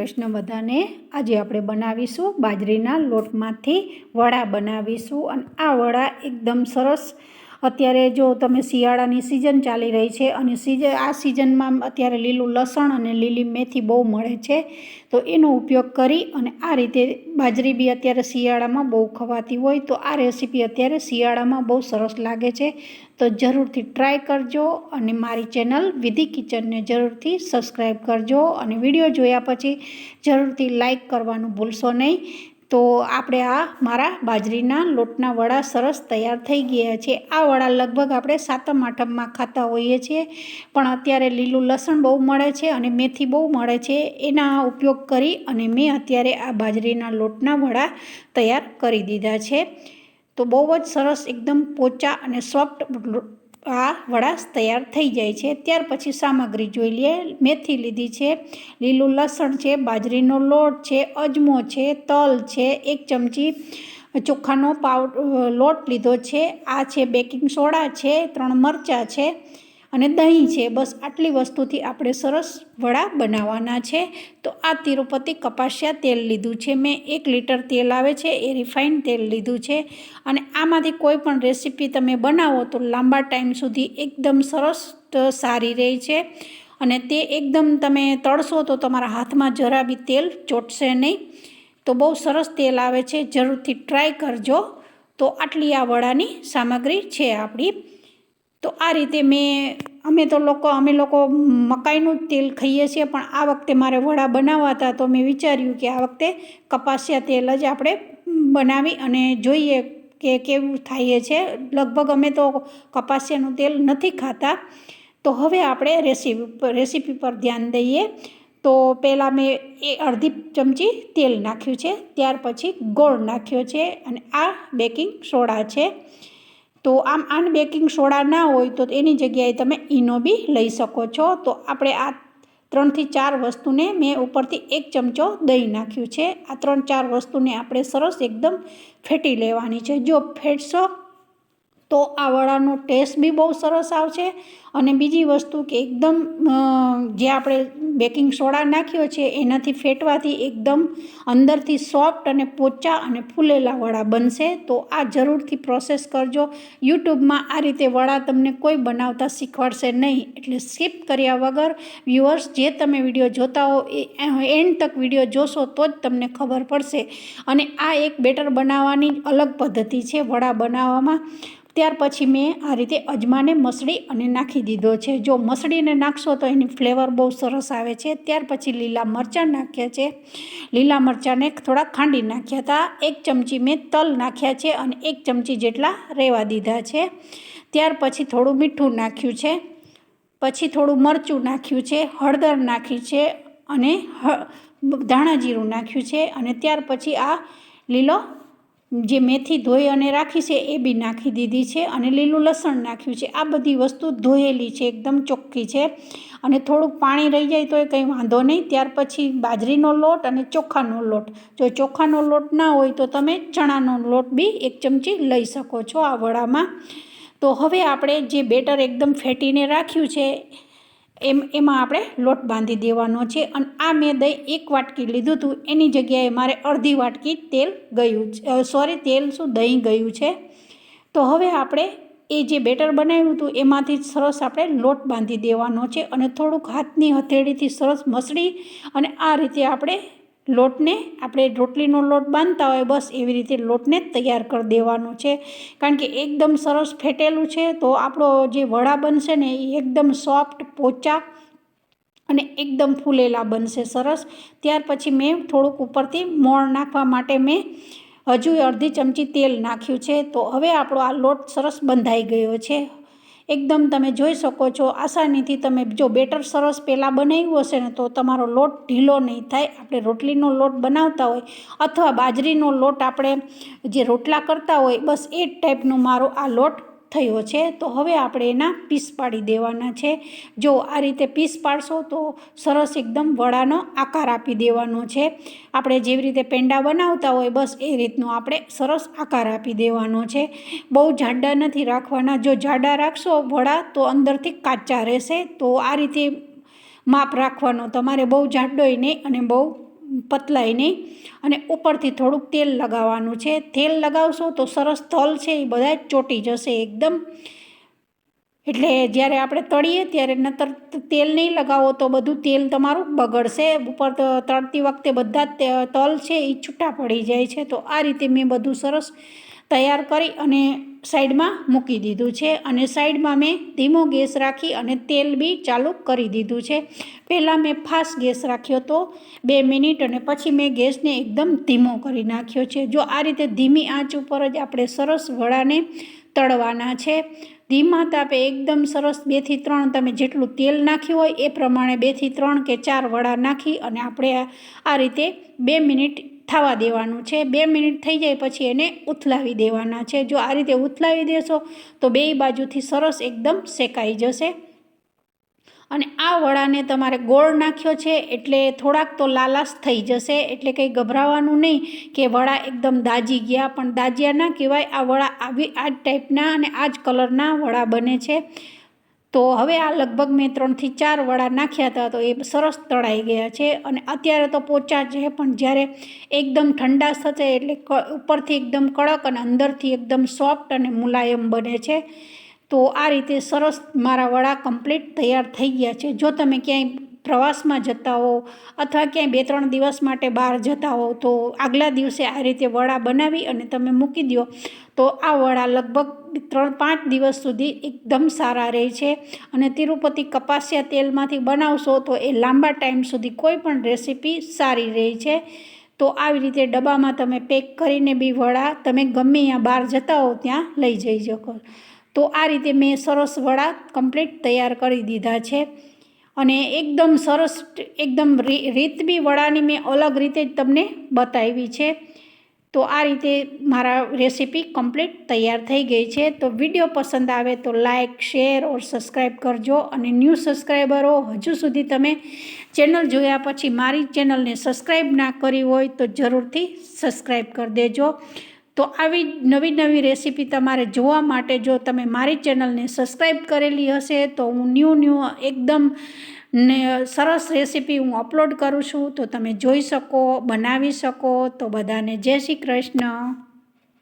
કૃષ્ણ બધાને। આજે આપણે બનાવીશું બાજરીના લોટમાંથી વડા બનાવીશું અને આ વડા એકદમ સરસ। અત્યારે જો તમે શિયાળાની સિઝન ચાલી રહી છે અને આ સિઝનમાં અત્યારે લીલું લસણ અને લીલી મેથી બહુ મળે છે, તો એનો ઉપયોગ કરી અને આ રીતે બાજરી બી અત્યારે શિયાળામાં બહુ ખવાતી હોય, તો આ રેસીપી અત્યારે શિયાળામાં બહુ સરસ લાગે છે। તો જરૂરથી ટ્રાય કરજો અને મારી ચેનલ વિધિ કિચનને જરૂરથી સબસ્ક્રાઈબ કરજો અને વિડીયો જોયા પછી જરૂરથી લાઈક કરવાનું ભૂલશો નહીં। તો આપણે આ મારા બાજરીના લોટના વડા સરસ તૈયાર થઈ ગયા છે। આ વડા લગભગ આપણે સાતમ આઠમમાં ખાતા હોઈએ છીએ, પણ અત્યારે લીલું લસણ બહુ મળે છે અને મેથી બહુ મળે છે, એના ઉપયોગ કરી અને મેં અત્યારે આ બાજરીના લોટના વડા તૈયાર કરી દીધા છે। તો બહુ જ સરસ એકદમ પોચા અને સોફ્ટ આ વડા તૈયાર થઈ જાય છે। ત્યાર પછી સામગ્રી જોઈ લઈએ। મેથી લીધી છે, લીલું લસણ છે, બાજરીનો લોટ છે, અજમો છે, તલ છે, 1 ચમચી ચોખાનો લોટ લીધો છે, આ છે બેકિંગ સોડા છે, 3 મરચાં છે અને દહીં છે। બસ આટલી વસ્તુથી આપણે સરસ વડા બનાવવાના છે। તો આ તિરુપતિ કપાસિયા તેલ લીધું છે મેં, 1 લીટર તેલ આવે છે એ રિફાઇન તેલ લીધું છે અને આમાંથી કોઈ પણ રેસીપી તમે બનાવો તો લાંબા ટાઈમ સુધી એકદમ સરસ સારી રહે છે અને તે એકદમ તમે તળશો તો તમારા હાથમાં જરા બી તેલ ચોંટશે નહીં। તો બહુ સરસ તેલ આવે છે, જરૂરથી ટ્રાય કરજો। તો આટલી આ વડાની સામગ્રી છે આપણી। તો આ રીતે અમે લોકો મકાઈનું તેલ ખાઈએ છીએ, પણ આ વખતે મારે વડા બનાવવા હતા તો મેં વિચાર્યું કે આ વખતે કપાસિયા તેલ જ આપણે બનાવી અને જોઈએ કે કેવું થાય છે। લગભગ અમે તો કપાસિયાનું તેલ નથી ખાતા। તો હવે આપણે રેસીપી પર ધ્યાન દઈએ। તો પહેલાં મેં અડધી ચમચી તેલ નાખ્યું છે, ત્યાર પછી ગોળ નાખ્યો છે અને આ બેકિંગ સોડા છે। તો આને બેકિંગ સોડા ના હોય તો એની જગ્યાએ તમે ઈનો બી લઈ શકો છો। તો આપણે આ 3 થી 4 વસ્તુને મેં ઉપરથી 1 ચમચો દહીં નાખ્યું છે। આ 3-4 વસ્તુને આપણે સરસ એકદમ ફેટી લેવાની છે। જો ફેટશો તો આ વડાનો ટેસ્ટ બી બહુ સરસ આવશે અને બીજી વસ્તુ કે એકદમ જે આપણે બેકિંગ સોડા નાખ્યો છે એનાથી ફેટવાથી એકદમ અંદરથી સોફ્ટ અને પોચા અને ફૂલેલા વડા બનશે। તો આ જરૂરથી પ્રોસેસ કરજો। યુટ્યુબમાં આ રીતે વડા તમને કોઈ બનાવતા શીખવાડશે નહીં, એટલે સ્કીપ કર્યા વગર વ્યુઅર્સ જે તમે વિડીયો જોતા હો એ એન્ડ તક વિડીયો જોશો તો જ તમને ખબર પડશે। અને આ એક બેટર બનાવવાની અલગ પદ્ધતિ છે વડા બનાવવામાં। ત્યાર પછી મેં આ રીતે અજમાને મસળી અને નાખી દીધો છે। જો મસળીને નાખશો તો એની ફ્લેવર બહુ સરસ આવે છે। ત્યાર પછી લીલા મરચાં નાખ્યા છે, લીલા મરચાંને થોડા ખાંડી નાખ્યા હતા। 1 ચમચી મેં તલ નાખ્યા છે અને 1 ચમચી જેટલા રહેવા દીધા છે। ત્યાર પછી થોડું મીઠું નાખ્યું છે, પછી થોડું મરચું નાખ્યું છે, હળદર નાખી છે અને ધાણા જીરું નાખ્યું છે અને ત્યાર પછી આ લીલો જે મેથી ધોઈ અને રાખી છે એ બી નાખી દીધી છે અને લીલું લસણ નાખ્યું છે। આ બધી વસ્તુ ધોયેલી છે, એકદમ ચોખ્ખી છે અને થોડુંક પાણી રહી જાય તો એ કંઈ વાંધો નહીં। ત્યાર પછી બાજરીનો લોટ અને ચોખાનો લોટ, જો ચોખાનો લોટ ના હોય તો તમે ચણાનો લોટ બી 1 ચમચી લઈ શકો છો આ વડામાં। તો હવે આપણે જે બેટર એકદમ ફેટીને રાખ્યું છે એમાં આપણે લોટ બાંધી દેવાનો છે અને આ મેં દહીં 1 વાટકી લીધું હતું, એની જગ્યાએ મારે અડધી વાટકી દહીં ગયું છે। તો હવે આપણે એ જે બેટર બનાવ્યું હતું એમાંથી સરસ આપણે લોટ બાંધી દેવાનો છે અને થોડુંક હાથની હથેળીથી સરસ મસળી અને આ રીતે આપણે રોટલીનો લોટ બાંધતા હોય બસ એવી રીતે લોટને તૈયાર કરી દેવાનો છે। કારણ કે એકદમ સરસ ફેટેલું છે તો આપણો જે વડા બનશે ને એ એકદમ સોફ્ટ, પોચા અને એકદમ ફૂલેલા બનશે સરસ। ત્યાર પછી મેં થોડુંક ઉપરથી મોણ નાખવા માટે મેં હજુ અડધી ચમચી તેલ નાખ્યું છે। તો હવે આપણો આ લોટ સરસ બંધાઈ ગયો છે, એકદમ તમે જોઈ શકો છો આસાનીથી। તમે જો બેટર સરસ પહેલાં બનાવ્યું હશે ને તો તમારો લોટ ઢીલો નહીં થાય। આપણે રોટલીનો લોટ બનાવતા હોય અથવા બાજરીનો લોટ આપણે જે રોટલા કરતા હોય બસ એ જ ટાઈપનો મારો આ લોટ થયો છે। તો હવે આપણે એના પીસ પાડી દેવાના છે। જો આ રીતે પીસ પાડશો તો સરસ એકદમ વડાનો આકાર આપી દેવાનો છે। આપણે જેવી રીતે પેંડા બનાવતા હોય બસ એ રીતનો આપણે સરસ આકાર આપી દેવાનો છે। બહુ જાડા નથી રાખવાના, જો જાડા રાખશો વડા તો અંદરથી કાચા રહેશે। તો આ રીતે માપ રાખવાનો તમારે, બહુ જાડોય નહીં અને બહુ પતલાય નહીં. અને ઉપરથી થોડુંક તેલ લગાવવાનું છે. તેલ લગાવશો તો સરસ તલ છે એ બધા ચોંટી જશે એકદમ. એટલે જ્યારે આપણે તળીએ ત્યારે નતર તેલ નહીં લગાવો તો બધું તેલ તમારું બગડશે. ઉપર તળતી વખતે બધા તલ છે એ છૂટા પડી જાય છે. તો આ રીતે મેં બધું સરસ તૈયાર કરી અને સાઈડમાં મૂકી દીધું છે. અને સાઈડમાં મેં ધીમો ગેસ રાખી અને તેલ બી ચાલુ કરી દીધું છે. પહેલાં મેં ફાસ્ટ ગેસ રાખ્યો તો 2 મિનિટ અને પછી મેં ગેસને એકદમ ધીમો કરી નાખ્યો છે. જો આ રીતે ધીમી આંચ ઉપર જ આપણે સરસ વડાને તળવાના છે. ધીમા તાપે એકદમ સરસ 2 થી 3 તમે જેટલું તેલ નાખ્યું હોય એ પ્રમાણે 2 થી 3 કે 4 વડા નાખી અને આપણે આ રીતે 2 મિનિટ થવા દેવાનું છે. 2 મિનિટ થઈ જાય પછી એને ઉથલાવી દેવાના છે. જો આ રીતે ઉથલાવી દેશો તો બેય બાજુથી સરસ એકદમ શેકાઈ જશે. અને આ વડાને તમારે ગોળ નાખ્યો છે એટલે થોડાક તો લાલાશ થઈ જશે. એટલે કંઈ ગભરાવાનું નહીં કે વડા એકદમ દાજી ગયા, પણ દાજ્યા ના કહેવાય. આ વડા આ જ ટાઈપના અને આ જ કલરના વડા બને છે. તો હવે આ લગભગ મેં 3 થી 4 વડા નાખ્યા હતા તો એ સરસ તળાઈ ગયા છે. અને અત્યારે તો પોચા છે, પણ જ્યારે એકદમ ઠંડા થશે એટલે ઉપરથી એકદમ કડક અને અંદરથી એકદમ સોફ્ટ અને મુલાયમ બને છે. તો આ રીતે સરસ મારા વડા કમ્પ્લીટ તૈયાર થઈ ગયા છે. જો તમે ક્યાંય પ્રવાસમાં જતા હો અથવા ક્યાંય 2-3 દિવસ માટે બહાર જતા હો તો આગલા દિવસે આ રીતે વડા બનાવી અને તમે મૂકી દો તો આ વડા લગભગ 3-5 દિવસ સુધી એકદમ સારા રહે છે. અને તિરુપતિ કપાસિયા તેલમાંથી બનાવશો તો એ લાંબા ટાઈમ સુધી કોઈ પણ રેસીપી સારી રહે છે. તો આવી રીતે ડબ્બામાં તમે પેક કરીને બી વડા તમે ગમે ત્યાં બહાર જતા હો ત્યાં લઈ જઈ શકો. તો આ રીતે મેં સરસ વડા કમ્પ્લીટ તૈયાર કરી દીધા છે. અને એકદમ સરસ એકદમ રીત બી વડાની મેં અલગ રીતે જ તમને બતાવી છે. તો આ રીતે મારા રેસીપી કમ્પ્લીટ તૈયાર થઈ ગઈ છે. તો વિડીયો પસંદ આવે તો લાઇક, શેર ઓર સબસ્ક્રાઈબ કરજો. અને ન્યૂ સબસ્ક્રાઈબરો હજુ સુધી તમે ચેનલ જોયા પછી મારી ચેનલને સબસ્ક્રાઈબ ના કરી હોય તો જરૂરથી સબસ્ક્રાઈબ કરી દેજો. તો આવી નવી રેસીપી તમારે જોવા માટે જો તમે મારી ચેનલને સબસ્ક્રાઈબ કરેલી હશે તો હું ન્યૂ એકદમ ને સરસ રેસીપી હું અપલોડ કરું છું તો તમે જોઈ શકો, બનાવી શકો. તો બધાને જય શ્રી કૃષ્ણ.